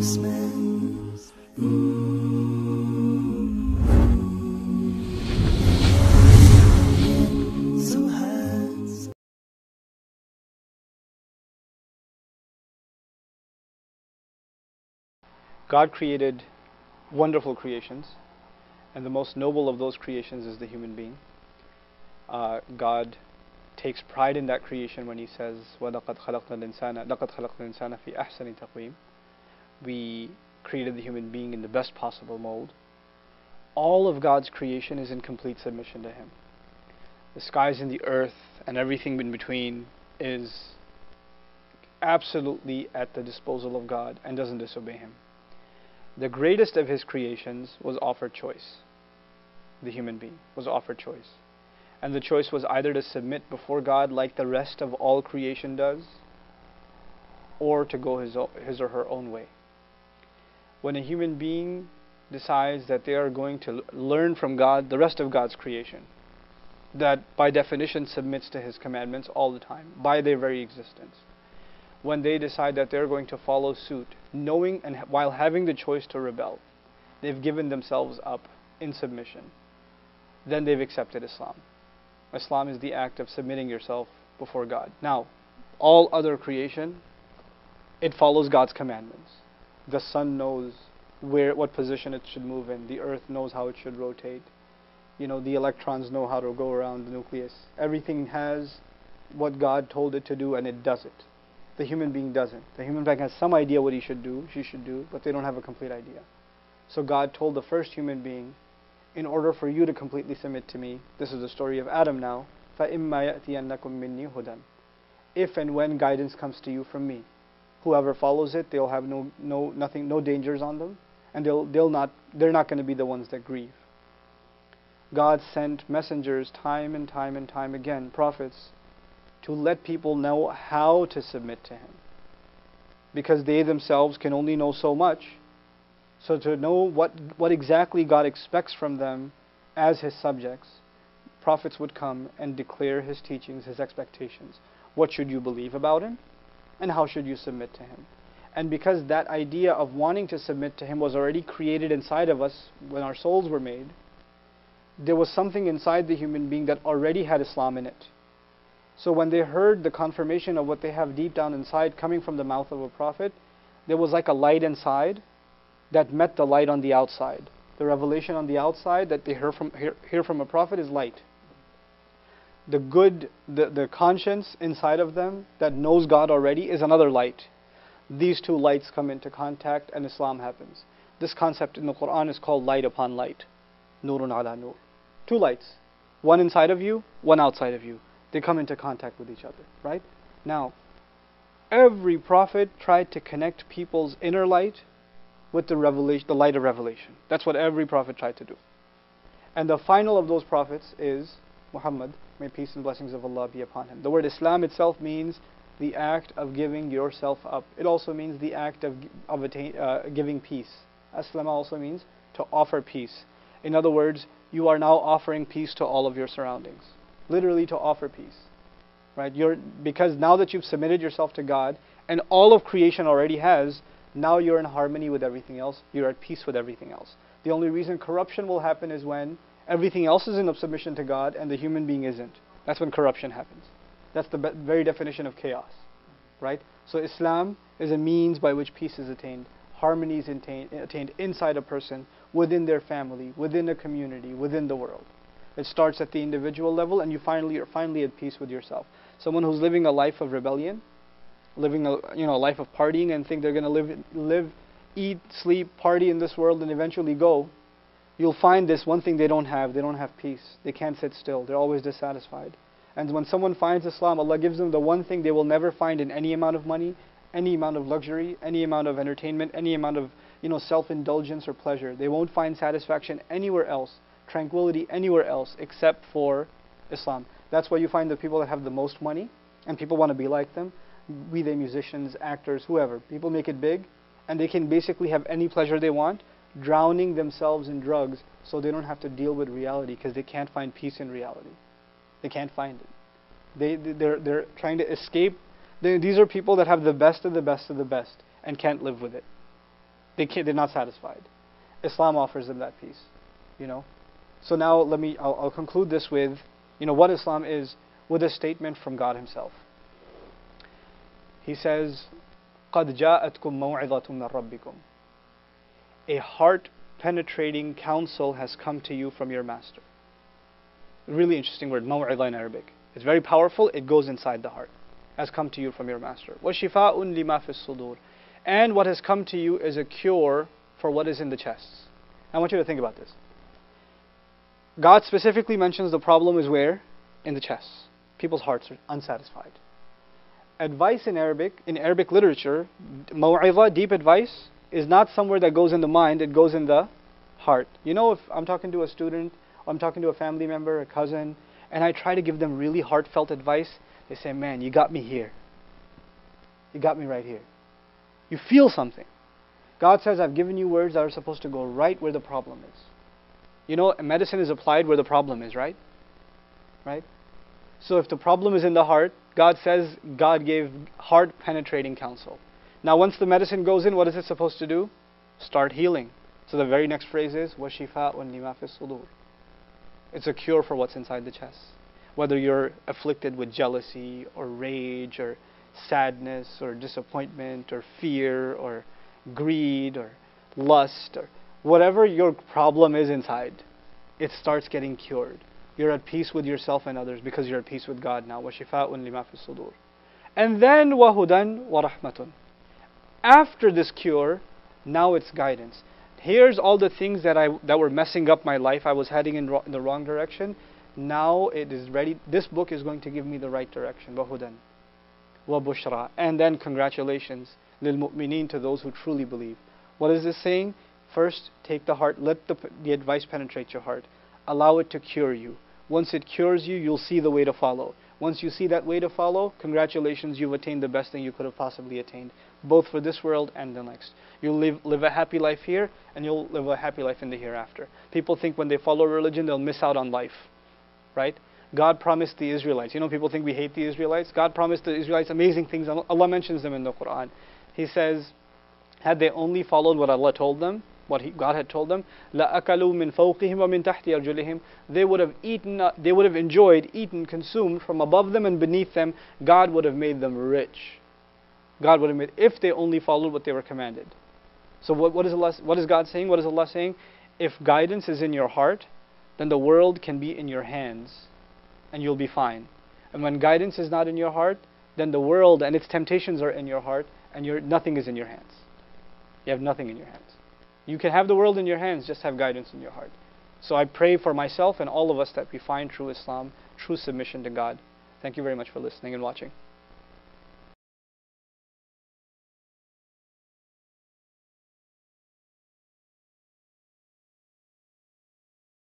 Usman. So high. God created wonderful creations, and the most noble of those creations is the human being. God takes pride in that creation when He says, وَلَقَدْ خَلَقْنَا الْإِنسَانَ لَقَدْ خَلَقْنَا الْإِنسَانَ فِي أَحْسَنِ تَقْوِيمٍ. We created the human being in the best possible mold. All of God's creation is in complete submission to Him. The skies and the earth and everything in between is absolutely at the disposal of God and doesn't disobey Him. The greatest of His creations was offered choice. The human being was offered choice. And the choice was either to submit before God like the rest of all creation does, or to go his or her own way. When a human being decides that they are going to learn from God, the rest of God's creation, that by definition submits to His commandments all the time, by their very existence, when they decide that they're going to follow suit, knowing and while having the choice to rebel, they've given themselves up in submission, then they've accepted Islam. Islam is the act of submitting yourself before God. Now, all other creation, it follows God's commandments. The sun knows what position it should move in. The earth knows how it should rotate. The electrons know how to go around the nucleus. Everything has what God told it to do, and it does it. The human being doesn't. The human being has some idea what he should do, she should do, but they don't have a complete idea. So God told the first human being, in order for you to completely submit to me, this is the story of Adam now, فَإِمَّا يَأْتِيَنَّكُم مِّنِّي هُدًى. If and when guidance comes to you from me, whoever follows it, they'll have no dangers on them, and they're not going to be the ones that grieve. God sent messengers time and time again, prophets, to let people know how to submit to Him, because they themselves can only know so much. So to know what exactly God expects from them as His subjects, prophets would come and declare His teachings, His expectations. What should you believe about Him? And how should you submit to Him? And because that idea of wanting to submit to Him was already created inside of us when our souls were made, there was something inside the human being that already had Islam in it. So when they heard the confirmation of what they have deep down inside coming from the mouth of a prophet, there was like a light inside that met the light on the outside. The revelation on the outside that they hear from a prophet is light. The conscience inside of them that knows God already is another light. These two lights come into contact and Islam happens. This concept in the Quran is called light upon light. Nurun ala nur. Two lights. One inside of you, one outside of you. They come into contact with each other, right? Now, every prophet tried to connect people's inner light with the light of revelation. That's what every prophet tried to do. And the final of those prophets is Muhammad, may peace and blessings of Allah be upon him. The word Islam itself means the act of giving yourself up. It also means the act of giving peace. Aslama also means to offer peace. In other words, you are now offering peace to all of your surroundings. Literally to offer peace. Right? Because now that you've submitted yourself to God, and all of creation already has, now you're in harmony with everything else. You're at peace with everything else. The only reason corruption will happen is when everything else is in submission to God and the human being isn't. That's when corruption happens. That's the very definition of chaos. Right? So Islam is a means by which peace is attained. Harmony is attained inside a person, within their family, within a community, within the world. It starts at the individual level, and you're finally at peace with yourself. Someone who's living a life of rebellion, living a life of partying, and think they're going to live, eat, sleep, party in this world, and eventually go. You'll find this one thing they don't have. They don't have peace. They can't sit still. They're always dissatisfied. And when someone finds Islam, Allah gives them the one thing they will never find in any amount of money, any amount of luxury, any amount of entertainment, any amount of self-indulgence or pleasure. They won't find satisfaction anywhere else, tranquility anywhere else except for Islam. That's why you find the people that have the most money and people want to be like them, be they musicians, actors, whoever. People make it big and they can basically have any pleasure they want, drowning themselves in drugs so they don't have to deal with reality because they can't find peace in reality. They can't find it. They're trying to escape. These are people that have the best of the best of the best and can't live with it. They're not satisfied. Islam offers them that peace. So now I'll conclude this with, what Islam is, with a statement from God Himself. He says, قَدْ جَاءَتْكُمْ مَوْعِظَةٌ مِّن رَبِّكُمْ. A heart-penetrating counsel has come to you from your Master. Really interesting word, maw'idah in Arabic. It's very powerful, it goes inside the heart. Has come to you from your Master. وَشِفَاءٌ لِمَا فِي الصُّدُورِ. And what has come to you is a cure for what is in the chests. I want you to think about this. God specifically mentions the problem is where? In the chests. People's hearts are unsatisfied. Advice in Arabic literature, maw'idah, deep advice, is not somewhere that goes in the mind, it goes in the heart. If I'm talking to a student, or I'm talking to a family member, a cousin, and I try to give them really heartfelt advice, they say, man, you got me here. You got me right here. You feel something. God says, I've given you words that are supposed to go right where the problem is. Medicine is applied where the problem is, right? Right? So if the problem is in the heart, God says God gave heart-penetrating counsel. Now once the medicine goes in, what is it supposed to do? Start healing. So the very next phrase is, وَشِفَاءٌ لِمَا فِي الصُّدُورِ. It's a cure for what's inside the chest. Whether you're afflicted with jealousy, or rage, or sadness, or disappointment, or fear, or greed, or lust, or whatever your problem is inside, it starts getting cured. You're at peace with yourself and others because you're at peace with God now. وَشِفَاءٌ لِمَا فِي الصُّدُورِ. And then وَهُدًى وَرَحْمَةٌ. After this cure, now it's guidance. Here's all the things that were messing up my life. I was heading in the wrong direction. Now it is ready. This book is going to give me the right direction. وَهُدًى وَبُشْرَى. And then congratulations لِلْمُؤْمِنِينَ, to those who truly believe. What is this saying? First, take the heart. Let the advice penetrate your heart. Allow it to cure you. Once it cures you, you'll see the way to follow. Once you see that way to follow, congratulations, you've attained the best thing you could have possibly attained, both for this world and the next. You'll live a happy life here, and you'll live a happy life in the hereafter. People think when they follow religion, they'll miss out on life. Right? God promised the Israelites. People think we hate the Israelites. God promised the Israelites amazing things. Allah mentions them in the Quran. He says, had they only followed what Allah told them, God had told them, لَأَكَلُوا مِنْ فَوْقِهِمْ وَمِنْ تَحْتِ أَرْجُلِهِمْ. They would have enjoyed, eaten, consumed from above them and beneath them. God would have made them rich. God would have made, if they only followed what they were commanded. So what is God saying? What is Allah saying? If guidance is in your heart, then the world can be in your hands and you'll be fine. And when guidance is not in your heart, then the world and its temptations are in your heart and nothing is in your hands. You have nothing in your hands. You can have the world in your hands, just have guidance in your heart. So I pray for myself and all of us that we find true Islam, true submission to God. Thank you very much for listening and watching.